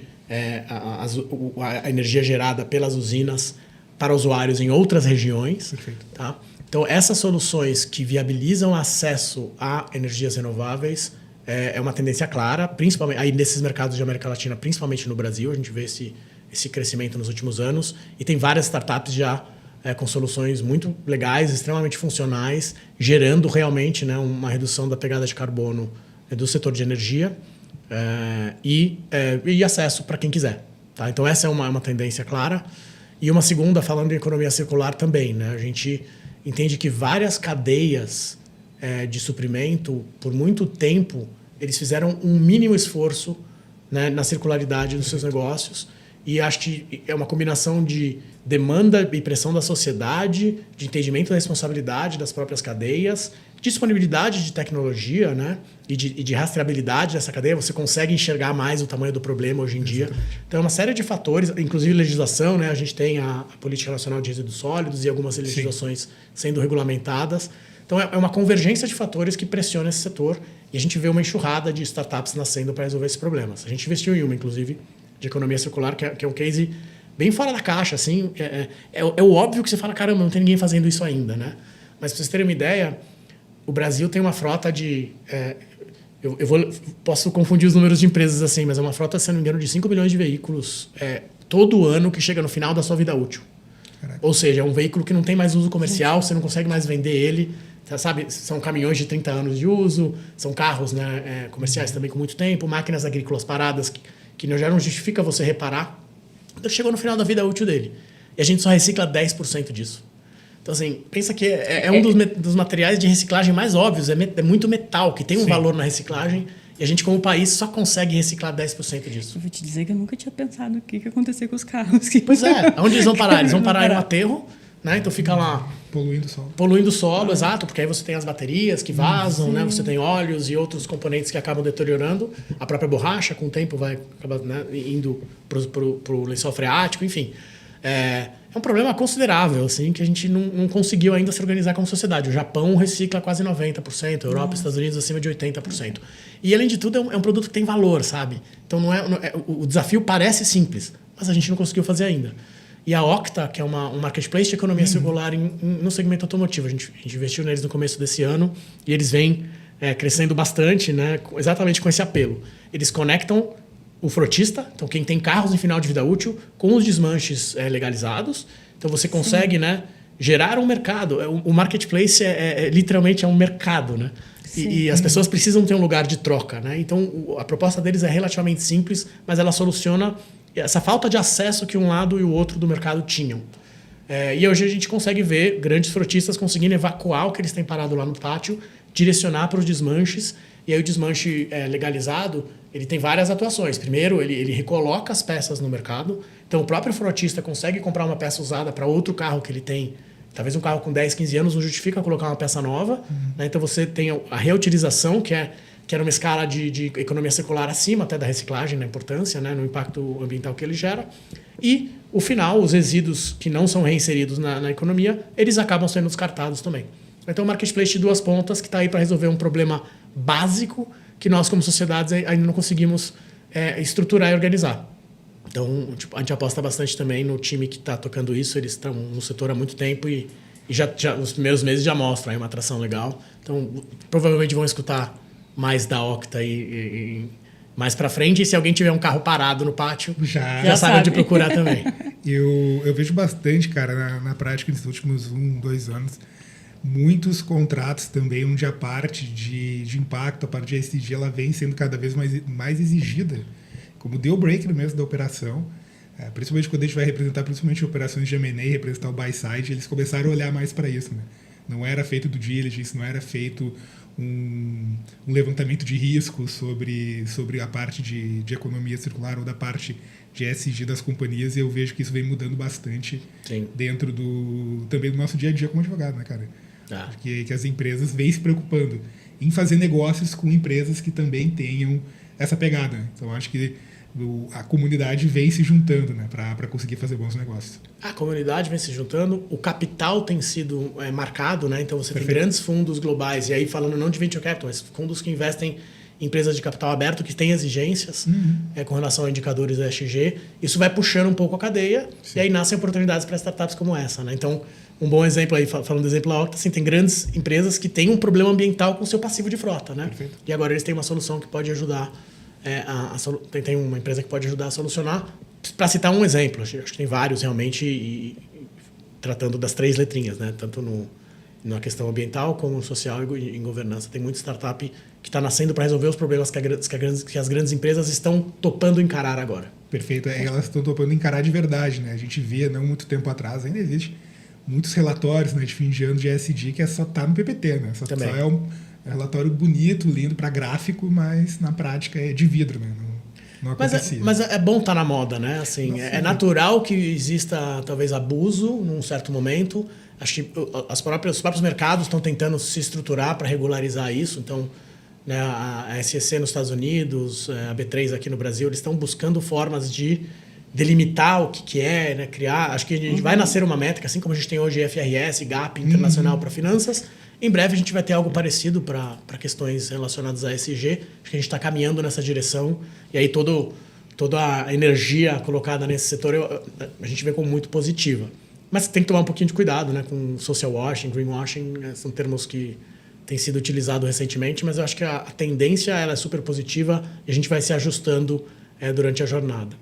a energia gerada pelas usinas para usuários em outras regiões. Perfeito. Tá? Então, essas soluções que viabilizam acesso a energias renováveis é uma tendência clara, principalmente aí nesses mercados de América Latina, principalmente no Brasil. A gente vê esse crescimento nos últimos anos e tem várias startups já com soluções muito legais, extremamente funcionais, gerando realmente, né, uma redução da pegada de carbono do setor de energia e acesso para quem quiser. Tá? Então, essa é uma tendência clara. E uma segunda, falando de economia circular também. Né? A gente entende que várias cadeias de suprimento, por muito tempo, eles fizeram um mínimo esforço, né, na circularidade dos seus negócios. E acho que é uma combinação de demanda e pressão da sociedade, de entendimento da responsabilidade das próprias cadeias, disponibilidade de tecnologia, né, e de rastreabilidade dessa cadeia. Você consegue enxergar mais o tamanho do problema hoje em dia. Então, é uma série de fatores, inclusive legislação. Né, a gente tem a Política Nacional de Resíduos Sólidos e algumas legislações sendo regulamentadas. Então, é uma convergência de fatores que pressiona esse setor e a gente vê uma enxurrada de startups nascendo para resolver esses problemas. A gente investiu em uma, inclusive, de economia circular, que é um case bem fora da caixa. Assim, é o óbvio que você fala, caramba, não tem ninguém fazendo isso ainda. Né? Mas, para vocês terem uma ideia, o Brasil tem uma frota de... posso confundir os números de empresas assim, mas é uma frota, se não me engano, de 5 milhões de veículos todo ano que chega no final da sua vida útil. Caraca. Ou seja, é um veículo que não tem mais uso comercial, você não consegue mais vender ele. Sabe, são caminhões de 30 anos de uso, são carros, né, comerciais também com muito tempo, máquinas agrícolas paradas que já não justifica você reparar. Então, chegou no final da vida útil dele. E a gente só recicla 10% disso. Então, assim, pensa que é um dos materiais de reciclagem mais óbvios. É muito metal, que tem um valor na reciclagem. E a gente, como país, só consegue reciclar 10% disso. Eu vou te dizer que eu nunca tinha pensado o que ia acontecer com os carros. Pois é. Onde eles vão parar? Eles vão parar em um aterro, né? Então, fica lá... Poluindo o solo, exato. Porque aí você tem as baterias que vazam, né? Você tem óleos e outros componentes que acabam deteriorando. A própria borracha, com o tempo, vai acabar, né, indo para o lençol freático, enfim. É um problema considerável, assim, que a gente não conseguiu ainda se organizar como sociedade. O Japão recicla quase 90%, a Europa e Estados Unidos acima de 80%. E, além de tudo, é um produto que tem valor, sabe? Então, o desafio parece simples, mas a gente não conseguiu fazer ainda. E a Octa, que é um marketplace de economia circular no segmento automotivo, a gente investiu neles no começo desse ano e eles vêm crescendo bastante, né, exatamente com esse apelo. Eles conectam o frotista, então quem tem carros em final de vida útil, com os desmanches legalizados. Então você consegue, né, gerar um mercado. O marketplace literalmente um mercado, né? E as pessoas precisam ter um lugar de troca, né? Então a proposta deles é relativamente simples, mas ela soluciona essa falta de acesso que um lado e o outro do mercado tinham. E hoje a gente consegue ver grandes frotistas conseguindo evacuar o que eles têm parado lá no pátio, direcionar para os desmanches. E aí o desmanche legalizado, ele tem várias atuações. Primeiro, ele recoloca as peças no mercado. Então, o próprio frotista consegue comprar uma peça usada para outro carro que ele tem. Talvez um carro com 10, 15 anos não justifica colocar uma peça nova. Né? Então, você tem a reutilização, que era uma escala de economia circular acima até da reciclagem, na importância, né, no impacto ambiental que ele gera. E, o final, os resíduos que não são reinseridos na economia, eles acabam sendo descartados também. Então, o marketplace de duas pontas que está aí para resolver um problema básico que nós, como sociedades, ainda não conseguimos estruturar e organizar. Então, a gente aposta bastante também no time que está tocando isso. Eles estão no setor há muito tempo e já os primeiros meses já mostram aí uma atração legal. Então, provavelmente vão escutar mais da Octa mais para frente. E se alguém tiver um carro parado no pátio, já sabe onde procurar também. Eu vejo bastante, cara, na prática, nesses últimos 1, 2 anos, muitos contratos também onde a parte de impacto, a parte de ESG, ela vem sendo cada vez mais exigida, como deal breaker mesmo da operação. Principalmente quando a gente vai representar principalmente operações de M&A, representar o buy side, eles começaram a olhar mais para isso, né? Não era feito due diligence, não era feito um levantamento de risco sobre a parte de economia circular ou da parte de ESG das companhias, e eu vejo que isso vem mudando bastante. Sim. Dentro também do nosso dia a dia como advogado, né, cara? Que as empresas vêm se preocupando em fazer negócios com empresas que também tenham essa pegada. Então, acho que a comunidade vem se juntando, né, para conseguir fazer bons negócios. A comunidade vem se juntando, o capital tem sido marcado, né? Então você tem grandes fundos globais, e aí falando não de venture capital, mas fundos que investem em empresas de capital aberto que têm exigências com relação a indicadores ESG. Isso vai puxando um pouco a cadeia. Sim. E aí nascem oportunidades para startups como essa, né? Então, um bom exemplo aí, falando do exemplo da Octa, assim, tem grandes empresas que têm um problema ambiental com o seu passivo de frota, né? Perfeito. E agora eles têm uma solução que pode ajudar. Tem uma empresa que pode ajudar a solucionar. Para citar um exemplo, acho que tem vários realmente, tratando das 3 letrinhas, né? Tanto na questão ambiental como social e em governança. Tem muita startup que está nascendo para resolver os problemas que as grandes empresas estão topando encarar agora. Perfeito. Elas estão topando encarar de verdade, né? A gente via, não muito tempo atrás, ainda existe muitos relatórios, né, de fim de ano de ESG que só está no PPT, né? Só é um relatório bonito, lindo para gráfico, mas na prática é de vidro, né? Não acontecia. Mas é bom estar na moda, né? Assim, é natural que exista talvez abuso num certo momento. Acho que os próprios mercados estão tentando se estruturar para regularizar isso. Então, né, a SEC nos Estados Unidos, a B3 aqui no Brasil, eles estão buscando formas de delimitar o que é, né, criar. Acho que a gente vai nascer uma métrica, assim como a gente tem hoje FRS, GAP internacional para finanças. Em breve a gente vai ter algo parecido para questões relacionadas a ESG. Acho que a gente está caminhando nessa direção. E aí toda a energia colocada nesse setor a gente vê como muito positiva. Mas tem que tomar um pouquinho de cuidado, né, com social washing, greenwashing. São termos que têm sido utilizados recentemente, mas eu acho que a tendência ela é super positiva e a gente vai se ajustando durante a jornada.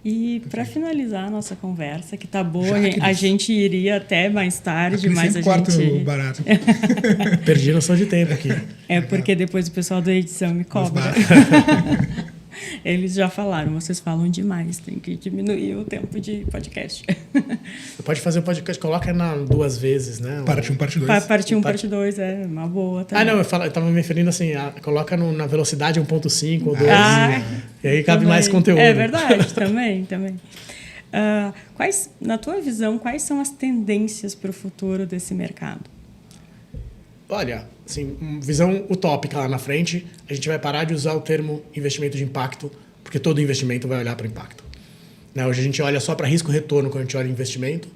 E para finalizar a nossa conversa, que tá boa, a gente iria até mais tarde, mas a gente... barato. Perdi a noção de tempo aqui. É porque depois o pessoal da edição me cobra. Eles já falaram, vocês falam demais, tem que diminuir o tempo de podcast. Você pode fazer o podcast, coloca 2 vezes, né? Parte 1, parte 2. Parte 1, parte 2, é uma boa também. Não, eu estava me referindo assim, coloca na velocidade 1.5 ou 2, e aí cabe mais conteúdo. É verdade, também. Na tua visão, quais são as tendências para o futuro desse mercado? Olha, assim, visão utópica lá na frente, a gente vai parar de usar o termo investimento de impacto, porque todo investimento vai olhar para impacto. Né? Hoje a gente olha só para risco-retorno quando a gente olha investimento,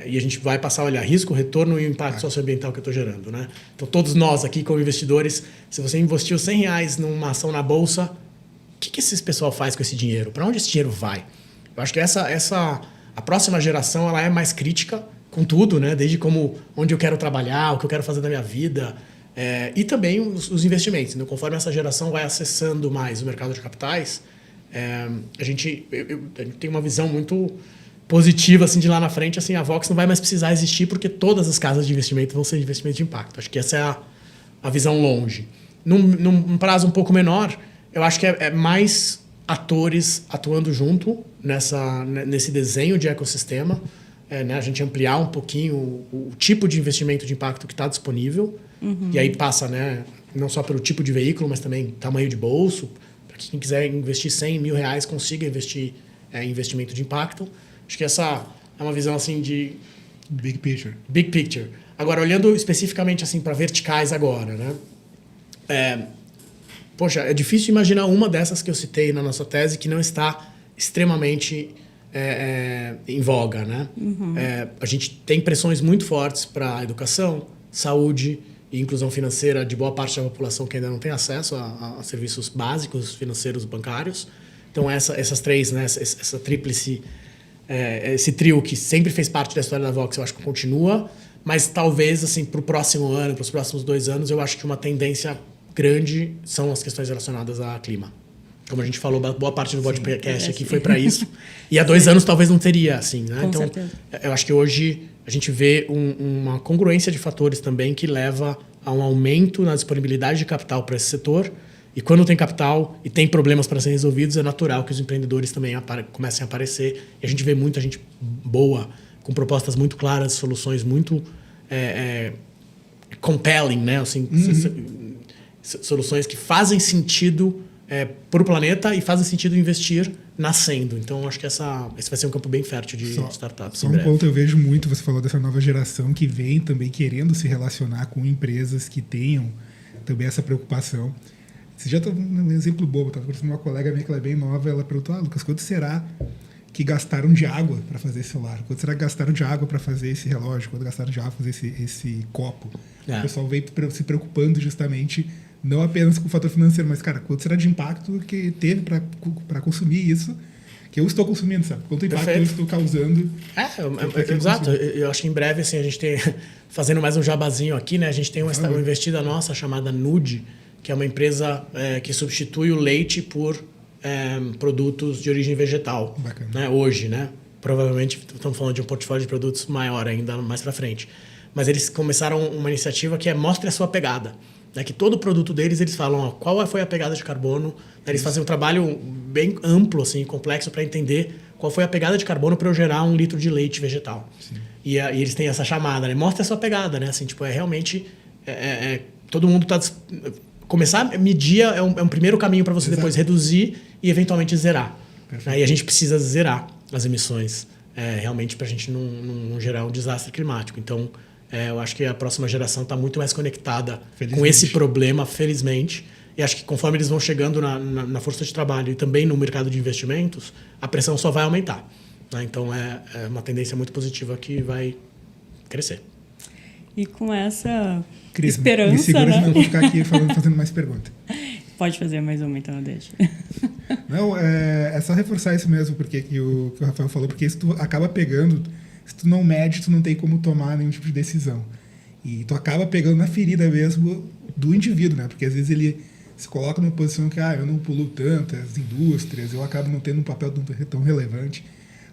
e a gente vai passar a olhar risco, retorno e o impacto socioambiental que eu estou gerando. Né? Então, todos nós aqui, como investidores, se você investiu R$100 numa ação na bolsa, o que esse pessoal faz com esse dinheiro? Para onde esse dinheiro vai? Eu acho que a próxima geração ela é mais crítica com tudo, né? Desde onde eu quero trabalhar, o que eu quero fazer da minha vida, e também os investimentos. Né? Conforme essa geração vai acessando mais o mercado de capitais, a gente tem uma visão muito positiva assim, de lá na frente. Assim, a Vox não vai mais precisar existir porque todas as casas de investimento vão ser investimentos de impacto. Acho que essa é a visão longe. Num prazo um pouco menor, eu acho que é mais atores atuando junto nesse desenho de ecossistema. Né, a gente ampliar um pouquinho o tipo de investimento de impacto que está disponível. E aí passa, né, não só pelo tipo de veículo, mas também tamanho de bolso, para que quem quiser investir R$100 mil consiga investir em investimento de impacto. Acho que essa é uma visão assim de... Big picture. Big picture. Agora, olhando especificamente assim, para verticais agora, né? Poxa, é difícil imaginar uma dessas que eu citei na nossa tese que não está extremamente... em voga, né? A gente tem pressões muito fortes para a educação, saúde e inclusão financeira de boa parte da população que ainda não tem acesso a serviços básicos financeiros bancários. Então, essas 3, né? Essa tríplice, esse trio que sempre fez parte da história da Vox, eu acho que continua, mas talvez assim, para o próximo ano, para os próximos 2 anos, eu acho que uma tendência grande são as questões relacionadas a clima. Como a gente falou, boa parte do podcast aqui foi para isso. E há 2 anos talvez não teria, assim, né? Com então, certeza. Eu acho que hoje a gente vê uma congruência de fatores também que leva a um aumento na disponibilidade de capital para esse setor. E quando tem capital e tem problemas para serem resolvidos, é natural que os empreendedores também comecem a aparecer. E a gente vê muita gente boa, com propostas muito claras, soluções muito compelling, né? Assim, soluções que fazem sentido para o planeta e fazem sentido investir nascendo. Então, acho que esse vai ser um campo bem fértil de startups. Só um ponto eu vejo muito, você falou dessa nova geração que vem também querendo se relacionar com empresas que tenham também essa preocupação. Você já está um exemplo bobo, estava conversando com uma colega minha que ela é bem nova, ela perguntou, Lucas, quanto será que gastaram de água para fazer esse celular? Quanto será que gastaram de água para fazer esse relógio? Quanto gastaram de água para fazer esse copo? O pessoal veio se preocupando justamente não apenas com o fator financeiro, mas, cara, quanto será de impacto que teve para consumir isso que eu estou consumindo, sabe? Quanto impacto eu estou causando. Exato. Eu acho que em breve, assim, a gente tem, fazendo mais um jabazinho aqui, né? A gente tem uma investida nossa chamada Nude, que é uma empresa que substitui o leite por produtos de origem vegetal. Bacana. Né? Hoje, né? Provavelmente estamos falando de um portfólio de produtos maior ainda mais para frente. Mas eles começaram uma iniciativa que é Mostre a Sua Pegada. Né? Que todo produto deles, eles falam qual foi a pegada de carbono. Né? Eles fazem um trabalho bem amplo, assim, complexo, para entender qual foi a pegada de carbono para eu gerar 1 litro de leite vegetal. E eles têm essa chamada, né? Mostre a sua pegada, né? Assim, tipo, realmente... todo mundo está... Começar a medir é um primeiro caminho para você depois reduzir e eventualmente zerar. Né? E a gente precisa zerar as emissões realmente para a gente não gerar um desastre climático. Então, eu acho que a próxima geração está muito mais conectada com esse problema, felizmente. E acho que conforme eles vão chegando na força de trabalho e também no mercado de investimentos, a pressão só vai aumentar. Né? Então, é uma tendência muito positiva que vai crescer. E com essa Cris, esperança, me segura, né? senão eu vou ficar aqui fazendo mais perguntas. Pode fazer mais uma, então, deixa. Não, é só reforçar isso mesmo, porque que o Rafael falou, porque isso tu acaba pegando, se tu não mede, tu não tem como tomar nenhum tipo de decisão. E tu acaba pegando na ferida mesmo do indivíduo, né? Porque às vezes ele se coloca numa posição que eu não poluo tanto, as indústrias, eu acabo não tendo um papel tão relevante.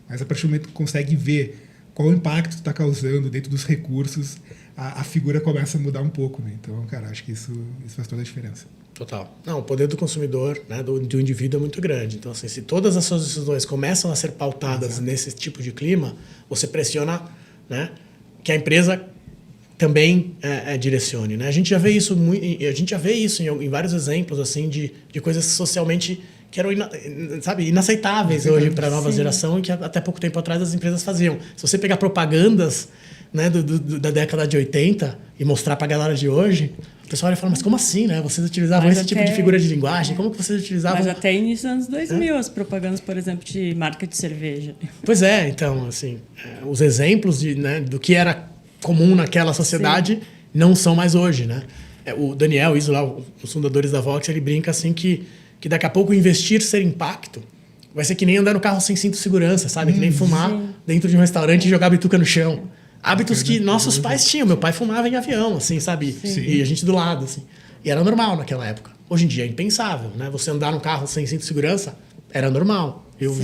Mas a partir do momento que tu consegue ver qual o impacto tu está causando dentro dos recursos, a figura começa a mudar um pouco, né? Então, cara, acho que isso faz toda a diferença. Total. Não, o poder do consumidor, né, do indivíduo é muito grande. Então, assim, se todas as suas decisões começam a ser pautadas nesse tipo de clima, você pressiona, né, que a empresa também direcione. Né? A gente já vê isso em vários exemplos assim, de coisas socialmente que eram inaceitáveis hoje para a nova geração e que até pouco tempo atrás as empresas faziam. Se você pegar propagandas, né, da década de 80 e mostrar para a galera de hoje, o pessoal vai falar, mas como assim, né? Vocês utilizavam esse tipo de figura de linguagem? Como que vocês utilizavam? Mas até início dos anos 2000, as propagandas, por exemplo, de marca de cerveja. Pois é, então, assim, os exemplos do que era comum naquela sociedade não são mais hoje, né? O Daniel Iso, lá, os fundadores da Vox, ele brinca assim que daqui a pouco investir ser impacto vai ser que nem andar no carro sem cinto de segurança, sabe? Que nem fumar dentro de um restaurante e jogar bituca no chão. Hábitos que nossos pais tinham. Meu pai fumava em avião, assim, sabe? E a gente do lado, assim. E era normal naquela época. Hoje em dia é impensável, né? Você andar num carro sem cinto de segurança era normal. Eu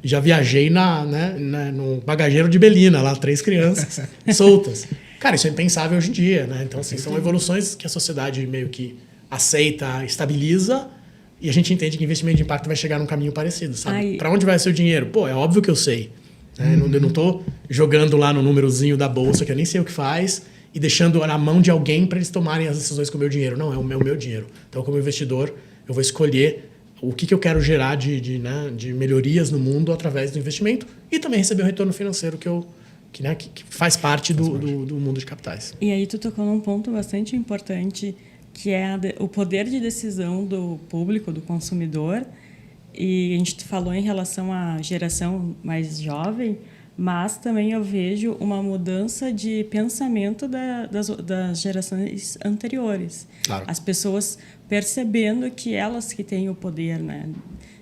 já viajei no bagageiro de Belina, lá, 3 crianças soltas. Cara, isso é impensável hoje em dia, né? Então, assim, são evoluções que a sociedade meio que aceita, estabiliza, e a gente entende que investimento de impacto vai chegar num caminho parecido, sabe? Para onde vai ser o dinheiro? Pô, é óbvio que eu sei. Eu não estou jogando lá no númerozinho da bolsa, que eu nem sei o que faz, e deixando na mão de alguém para eles tomarem as decisões com o meu dinheiro. Não, é o meu dinheiro. Então, como investidor, eu vou escolher o que eu quero gerar de melhorias no mundo através do investimento e também receber o retorno financeiro que faz parte do mundo de capitais. E aí tu tocou num ponto bastante importante, que é o poder de decisão do público, do consumidor. E a gente falou em relação à geração mais jovem, mas também eu vejo uma mudança de pensamento das gerações anteriores. Claro. As pessoas percebendo que elas que têm o poder, né?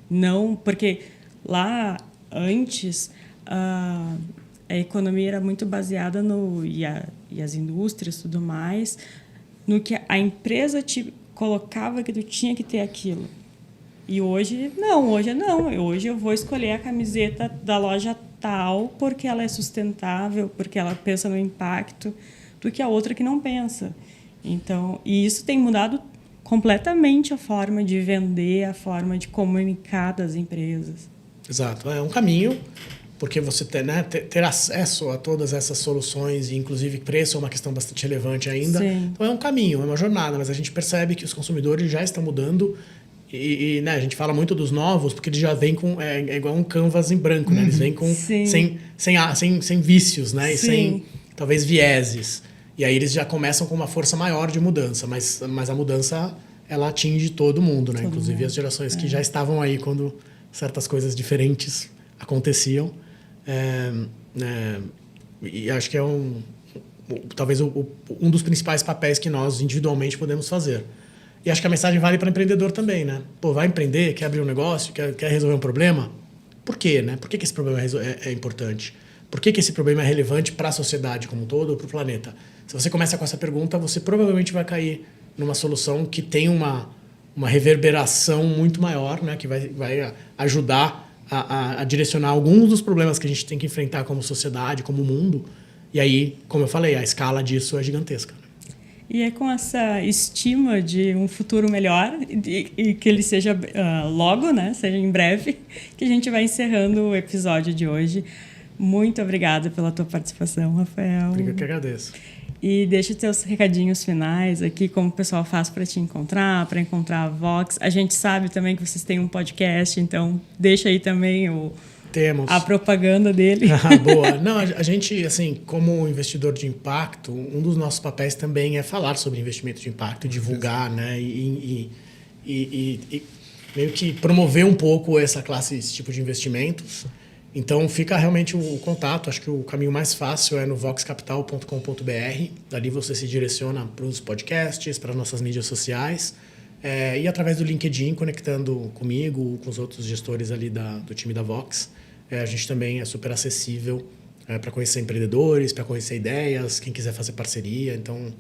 Não, porque lá antes a economia era muito baseada e as indústrias, tudo mais, no que a empresa te colocava que tu tinha que ter aquilo. E hoje não. Hoje eu vou escolher a camiseta da loja tal porque ela é sustentável, porque ela pensa no impacto, do que a outra que não pensa. Então, e isso tem mudado completamente a forma de vender, a forma de comunicar das empresas. Exato. É um caminho, porque você ter acesso a todas essas soluções, e inclusive preço é uma questão bastante relevante ainda. Sim. Então é um caminho, é uma jornada, mas a gente percebe que os consumidores já estão mudando e né, a gente fala muito dos novos, porque eles já vêm com... É igual um canvas em branco, né? Eles vêm com, sem vícios, né? E sem, talvez, vieses. E aí eles já começam com uma força maior de mudança, mas a mudança, ela atinge todo mundo, né? Inclusive as gerações que já estavam aí quando certas coisas diferentes aconteciam. E acho que é talvez um dos principais papéis que nós individualmente podemos fazer. E acho que a mensagem vale para empreendedor também, né? Pô, vai empreender, quer abrir um negócio, quer resolver um problema? Por quê, né? Por que esse problema é importante? Por que esse problema é relevante para a sociedade como um todo ou para o planeta? Se você começa com essa pergunta, você provavelmente vai cair numa solução que tem uma reverberação muito maior, né? Que vai ajudar a direcionar alguns dos problemas que a gente tem que enfrentar como sociedade, como mundo. E aí, como eu falei, a escala disso é gigantesca. E é com essa estima de um futuro melhor e que ele seja logo, né? Seja em breve, que a gente vai encerrando o episódio de hoje. Muito obrigada pela tua participação, Rafael. Eu que agradeço. E deixa os teus recadinhos finais aqui, como o pessoal faz para te encontrar, para encontrar a Vox. A gente sabe também que vocês têm um podcast, então deixa aí também a propaganda dele. Boa. Não, a gente, assim, como investidor de impacto, um dos nossos papéis também é falar sobre investimento de impacto, divulgar, né? E meio que promover um pouco esse tipo de investimentos. Então, fica realmente o contato. Acho que o caminho mais fácil é no voxcapital.com.br. Dali você se direciona para os podcasts, para nossas mídias sociais. E através do LinkedIn, conectando comigo, com os outros gestores ali do time da Vox. A gente também é super acessível para conhecer empreendedores, para conhecer ideias, quem quiser fazer parceria. Então,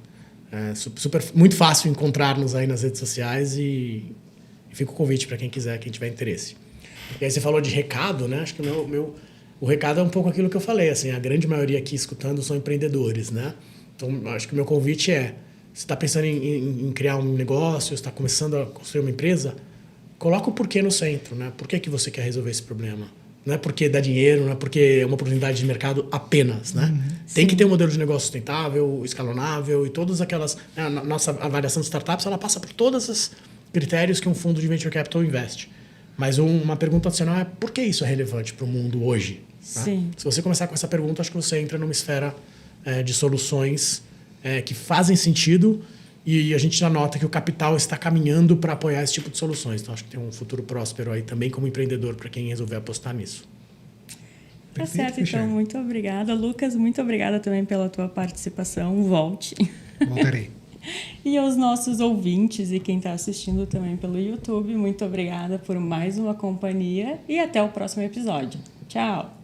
muito fácil encontrar-nos aí nas redes sociais e fica o convite para quem quiser, quem tiver interesse. E aí você falou de recado, né? Acho que o recado é um pouco aquilo que eu falei. Assim, a grande maioria aqui escutando são empreendedores, né? Então, acho que o meu convite é, você está pensando em criar um negócio, está começando a construir uma empresa, coloca o porquê no centro, né? Por que você quer resolver esse problema? Não é porque dá dinheiro, não é porque é uma oportunidade de mercado apenas, né? Tem que ter um modelo de negócio sustentável, escalonável e todas aquelas... A nossa avaliação de startups, ela passa por todos os critérios que um fundo de venture capital investe. Mas uma pergunta adicional é por que isso é relevante para o mundo hoje? Sim. Se você começar com essa pergunta, acho que você entra numa esfera de soluções que fazem sentido e a gente já nota que o capital está caminhando para apoiar esse tipo de soluções. Então, acho que tem um futuro próspero aí também como empreendedor para quem resolver apostar nisso. Tá certo, então. Muito obrigada. Lucas, muito obrigada também pela tua participação. Volte. Voltarei. E aos nossos ouvintes e quem está assistindo também pelo YouTube, muito obrigada por mais uma companhia e até o próximo episódio. Tchau!